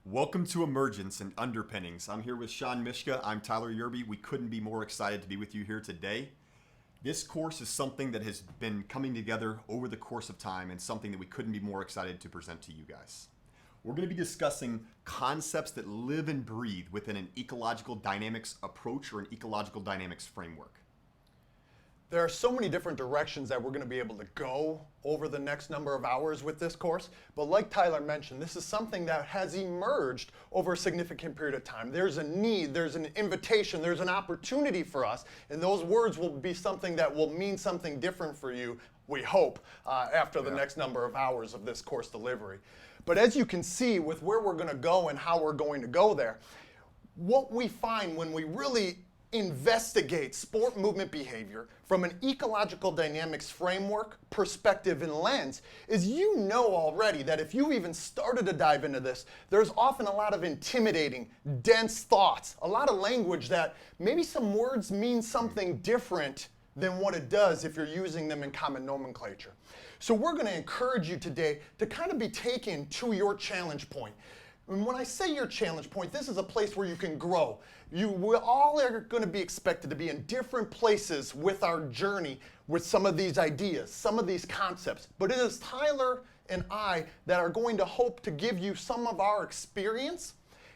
Welcome to Emergence and Underpinnings. I'm here with Sean Mishka. I'm Tyler Yerby. We couldn't be more excited to be with you here today. This course is something that has been coming together over the course of time and something that we couldn't be more excited to present to you guys. We're going to be discussing concepts that live and breathe within an ecological dynamics approach or an ecological dynamics framework. There are so many different directions that we're going to be able to go over the next number of hours with this course. But like Tyler mentioned, this is something that has emerged over a significant period of time. There's a need, there's an invitation, there's an opportunity for us. And those words will be something that will mean something different for you, we hope, after the next number of hours of this course delivery. But as you can see with where we're going to go and how we're going to go there, what we find when we really investigate sport movement behavior from an ecological dynamics framework, perspective, and lens is you know already that if you even started to dive into this, there's often a lot of intimidating, dense thoughts, a lot of language that maybe some words mean something different than what it does if you're using them in common nomenclature. So we're going to encourage you today to kind of be taken to your challenge point. And when I say your challenge point, this is a place where you can grow. We all are going to be expected to be in different places with our journey with some of these ideas, some of these concepts. But it is Tyler and I that are going to hope to give you some of our experience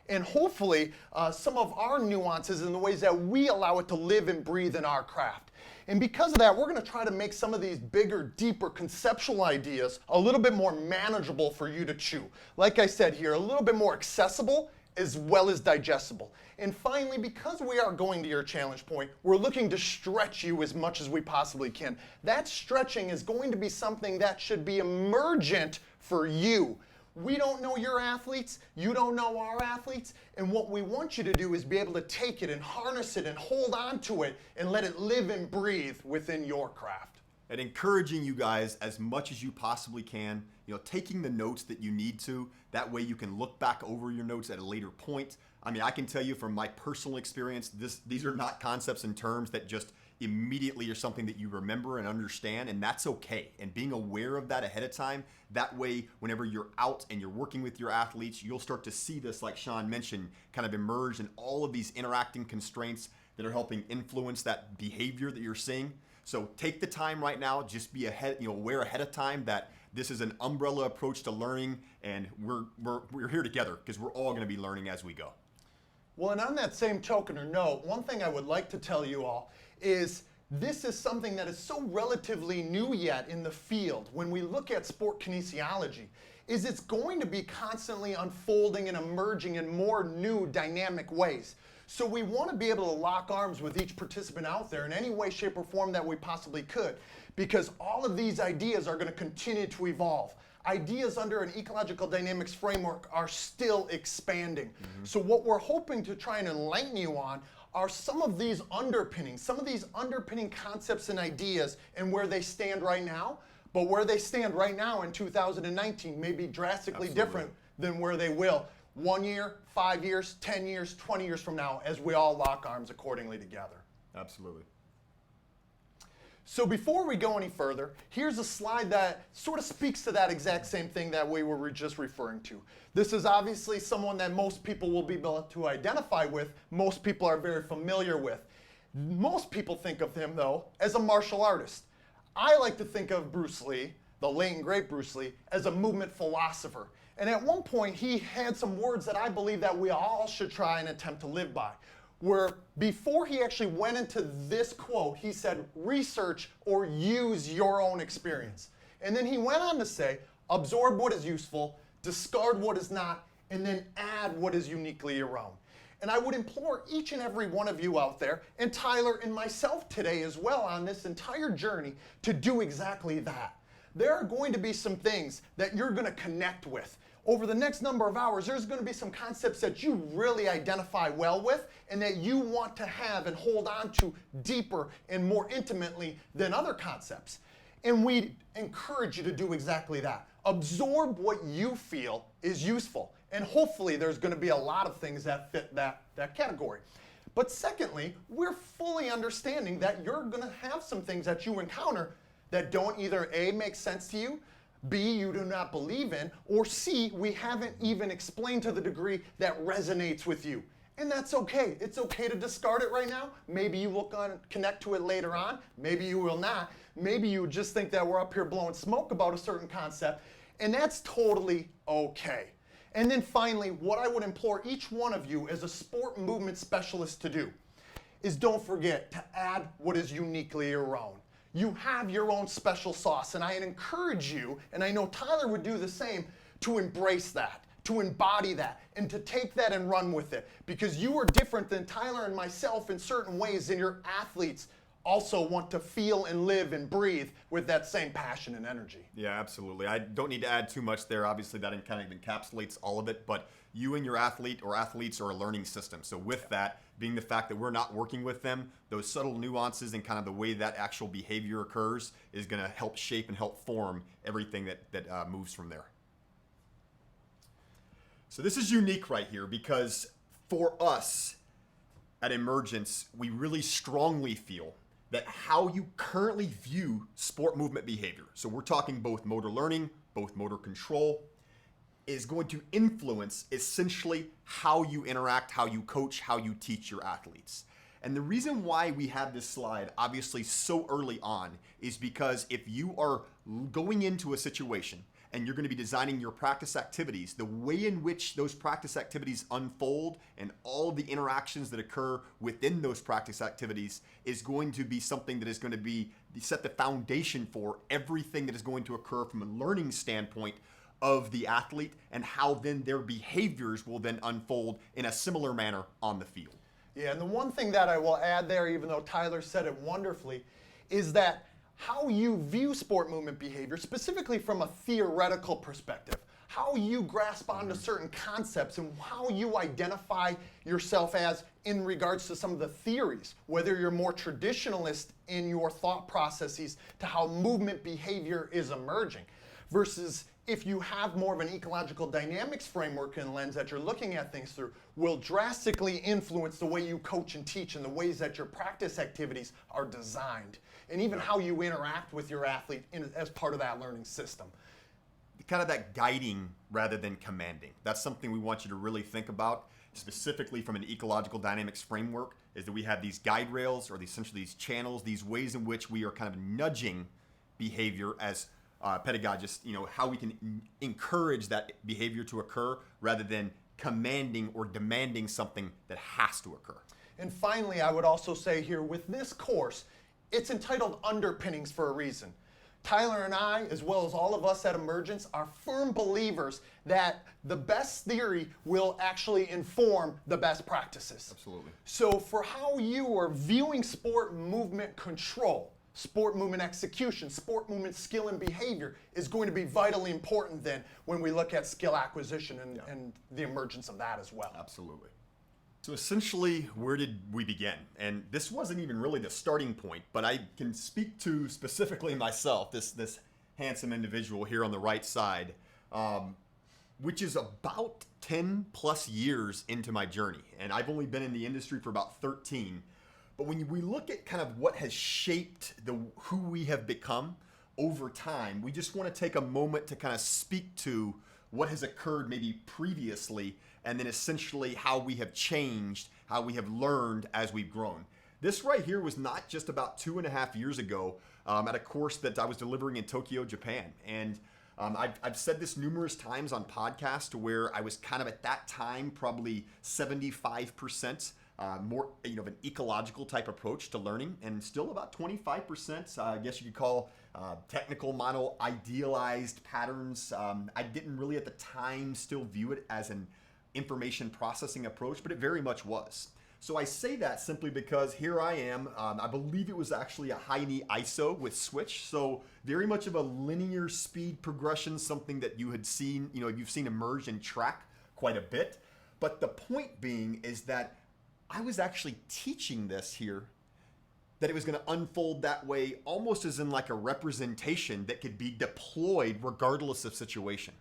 and hopefully some of our nuances in the ways that we allow it to live and breathe in our craft. And because of that, we're going to try to make some of these bigger, deeper conceptual ideas a little bit more manageable for you to chew. Like I said here, a little bit more accessible as well as digestible. And finally, because we are going to your challenge point, we're looking to stretch you as much as we possibly can. That stretching is going to be something that should be emergent for you. We don't know your athletes, you don't know our athletes, and what we want you to do is be able to take it and harness it and hold on to it and let it live and breathe within your craft. And encouraging you guys as much as you possibly can, taking the notes that you need to, that way you can look back over your notes at a later point. I mean, I can tell you from my personal experience, these are not concepts and terms that just immediately are something that you remember and understand, and that's okay. And being aware of that ahead of time, that way, whenever you're out and you're working with your athletes, you'll start to see this, like Sean mentioned, kind of emerge in all of these interacting constraints that are helping influence that behavior that you're seeing. So take the time right now, just be aware ahead of time that this is an umbrella approach to learning, and we're here together because we're all going to be learning as we go. Well, and on that same token or note, one thing I would like to tell you all is this is something that is so relatively new yet in the field when we look at sport kinesiology, is it's going to be constantly unfolding and emerging in more new dynamic ways. So we want to be able to lock arms with each participant out there in any way, shape, or form that we possibly could, because all of these ideas are going to continue to evolve. Ideas under an ecological dynamics framework are still expanding. So what we're hoping to try and enlighten you on are some of these underpinnings, some of these underpinning concepts and ideas and where they stand right now. But where they stand right now in 2019 may be drastically different than where they will 1 year, 5 years, 10 years, 20 years from now as we all lock arms accordingly together. Absolutely. So before we go any further, here's a slide that sort of speaks to that exact same thing that we were just referring to. This is obviously someone that most people will be able to identify with, most people are very familiar with. Most people think of him, though, as a martial artist. I like to think of Bruce Lee, the late and great Bruce Lee, as a movement philosopher. And at one point, he had some words that I believe that we all should try and attempt to live by, where before he actually went into this quote, he said, research or use your own experience. And then he went on to say, absorb what is useful, discard what is not, and then add what is uniquely your own. And I would implore each and every one of you out there, and Tyler and myself today as well on this entire journey, to do exactly that. There are going to be some things that you're going to connect with. Over the next number of hours, there's going to be some concepts that you really identify well with and that you want to have and hold on to deeper and more intimately than other concepts. And we encourage you to do exactly that. Absorb what you feel is useful. And hopefully there's going to be a lot of things that fit that category. But secondly, we're fully understanding that you're going to have some things that you encounter that don't either A, make sense to you, B, you do not believe in, or C, we haven't even explained to the degree that resonates with you. And that's okay. It's okay to discard it right now. Maybe you will connect to it later on. Maybe you will not. Maybe you just think that we're up here blowing smoke about a certain concept, and that's totally okay. And then finally, what I would implore each one of you as a sport movement specialist to do is don't forget to add what is uniquely your own. You have your own special sauce, and I encourage you, and I know Tyler would do the same, to embrace that, to embody that, and to take that and run with it. Because you are different than Tyler and myself in certain ways, and your athletes also want to feel and live and breathe with that same passion and energy. Yeah, absolutely. I don't need to add too much there. Obviously, that kind of encapsulates all of it, but you and your athlete or athletes are a learning system. So with that, being the fact that we're not working with them, those subtle nuances and kind of the way that actual behavior occurs is going to help shape and help form everything that moves from there. So this is unique right here because for us at Emergence, we really strongly feel that how you currently view sport movement behavior, so we're talking both motor learning, both motor control, is going to influence essentially how you interact, how you coach, how you teach your athletes. And the reason why we have this slide obviously so early on is because if you are going into a situation and you're going to be designing your practice activities, the way in which those practice activities unfold and all the interactions that occur within those practice activities is going to be something that is going to be set the foundation for everything that is going to occur from a learning standpoint of the athlete and how then their behaviors will then unfold in a similar manner on the field. Yeah, and the one thing that I will add there, even though Tyler said it wonderfully, is that how you view sport movement behavior, specifically from a theoretical perspective, how you grasp onto certain concepts and how you identify yourself as in regards to some of the theories, whether you're more traditionalist in your thought processes to how movement behavior is emerging, versus if you have more of an ecological dynamics framework and lens that you're looking at things through, will drastically influence the way you coach and teach and the ways that your practice activities are designed, and even how you interact with your athlete as part of that learning system. Kind of that guiding rather than commanding. That's something we want you to really think about, specifically from an ecological dynamics framework, is that we have these guide rails or essentially these channels, these ways in which we are kind of nudging behavior as pedagogists, how we can encourage that behavior to occur rather than commanding or demanding something that has to occur. And finally, I would also say here with this course, it's entitled Underpinnings for a reason. Tyler and I, as well as all of us at Emergence, are firm believers that the best theory will actually inform the best practices. Absolutely. So for how you are viewing sport movement control, sport movement execution, sport movement skill and behavior is going to be vitally important then when we look at skill acquisition and the emergence of that as well. Absolutely. So essentially, where did we begin? And this wasn't even really the starting point, but I can speak to specifically myself, this handsome individual here on the right side, which is about 10 plus years into my journey. And I've only been in the industry for about 13. But when we look at kind of what has shaped who we have become over time, we just want to take a moment to kind of speak to what has occurred maybe previously, and then essentially how we have changed, how we have learned as we've grown. This right here was not just about 2.5 years ago at a course that I was delivering in Tokyo, Japan. And I've said this numerous times on podcasts where I was kind of at that time probably 75% more of an ecological type approach to learning, and still about 25%, I guess you could call technical model idealized patterns. I didn't really at the time still view it as an information processing approach, but it very much was. So I say that simply because here I am. I believe it was actually a high knee ISO with switch, so very much of a linear speed progression, something that you had seen, you've seen emerge and track quite a bit. But the point being is that I was actually teaching this here, that it was going to unfold that way almost as in like a representation that could be deployed regardless of situation.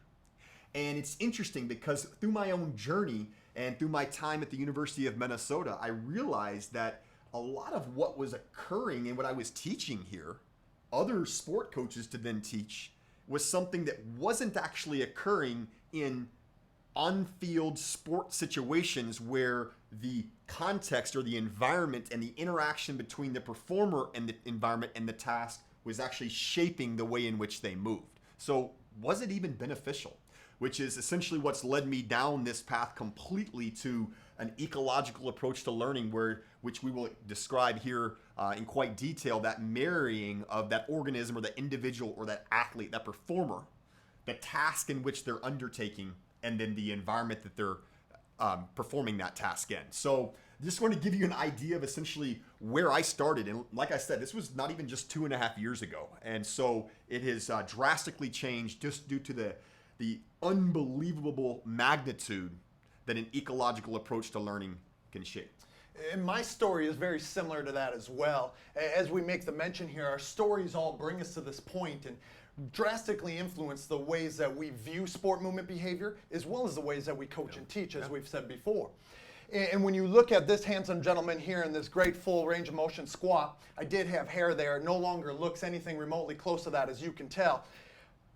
And it's interesting because through my own journey and through my time at the University of Minnesota, I realized that a lot of what was occurring and what I was teaching here, other sport coaches to then teach, was something that wasn't actually occurring in on-field sport situations where the context or the environment and the interaction between the performer and the environment and the task was actually shaping the way in which they moved. So was it even beneficial? Which is essentially what's led me down this path completely to an ecological approach to learning, which we will describe here in quite detail, that marrying of that organism or that individual or that athlete, that performer, the task in which they're undertaking, and then the environment that they're performing that task in. So just want to give you an idea of essentially where I started. And like I said, this was not even just 2.5 years ago. And so it has drastically changed just due to the unbelievable magnitude that an ecological approach to learning can shape. And my story is very similar to that as well. As we make the mention here, our stories all bring us to this point and drastically influence the ways that we view sport movement behavior, as well as the ways that we coach and teach, as we've said before. And when you look at this handsome gentleman here in this great full range of motion squat, I did have hair there. It no longer looks anything remotely close to that, as you can tell.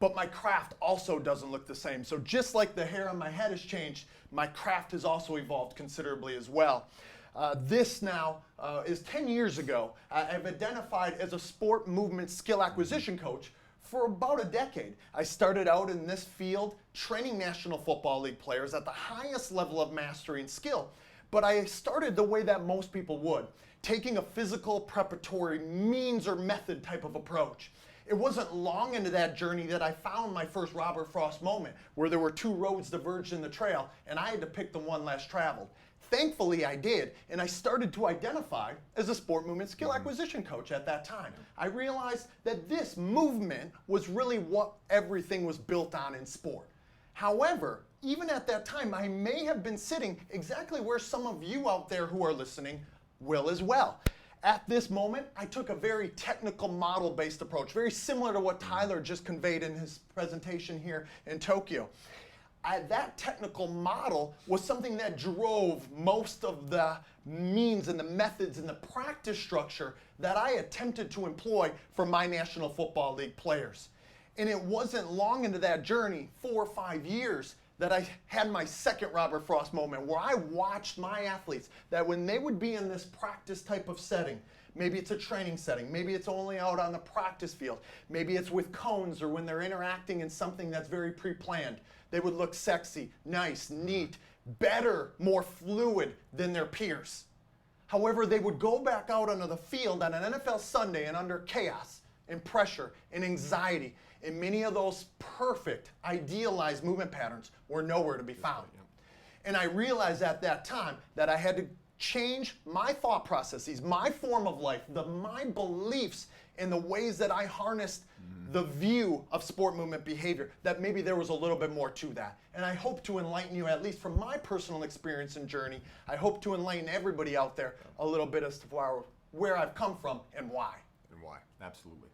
But my craft also doesn't look the same. So just like the hair on my head has changed, my craft has also evolved considerably as well. This now is 10 years ago. I've identified as a sport movement skill acquisition coach for about a decade. I started out in this field training National Football League players at the highest level of mastery and skill. But I started the way that most people would, taking a physical preparatory means or method type of approach. It wasn't long into that journey that I found my first Robert Frost moment, where there were two roads diverged in the trail, and I had to pick the one less traveled. Thankfully, I did, and I started to identify as a sport movement skill acquisition coach at that time. I realized that this movement was really what everything was built on in sport. However, even at that time, I may have been sitting exactly where some of you out there who are listening will as well. At this moment, I took a very technical model-based approach, very similar to what Tyler just conveyed in his presentation here in Tokyo. That technical model was something that drove most of the means and the methods and the practice structure that I attempted to employ for my National Football League players. And it wasn't long into that journey, 4 or 5 years, that I had my second Robert Frost moment where I watched my athletes that when they would be in this practice type of setting, maybe it's a training setting, maybe it's only out on the practice field, maybe it's with cones or when they're interacting in something that's very pre-planned, they would look sexy, nice, neat, better, more fluid than their peers. However, they would go back out onto the field on an NFL Sunday and under chaos and pressure and anxiety, and many of those perfect, idealized movement patterns were nowhere to be found. And I realized at that time that I had to change my thought processes, my form of life, my beliefs, and the ways that I harnessed the view of sport movement behavior, that maybe there was a little bit more to that. And I hope to enlighten you, at least from my personal experience and journey, I hope to enlighten everybody out there a little bit as to where I've come from and why. And why, absolutely.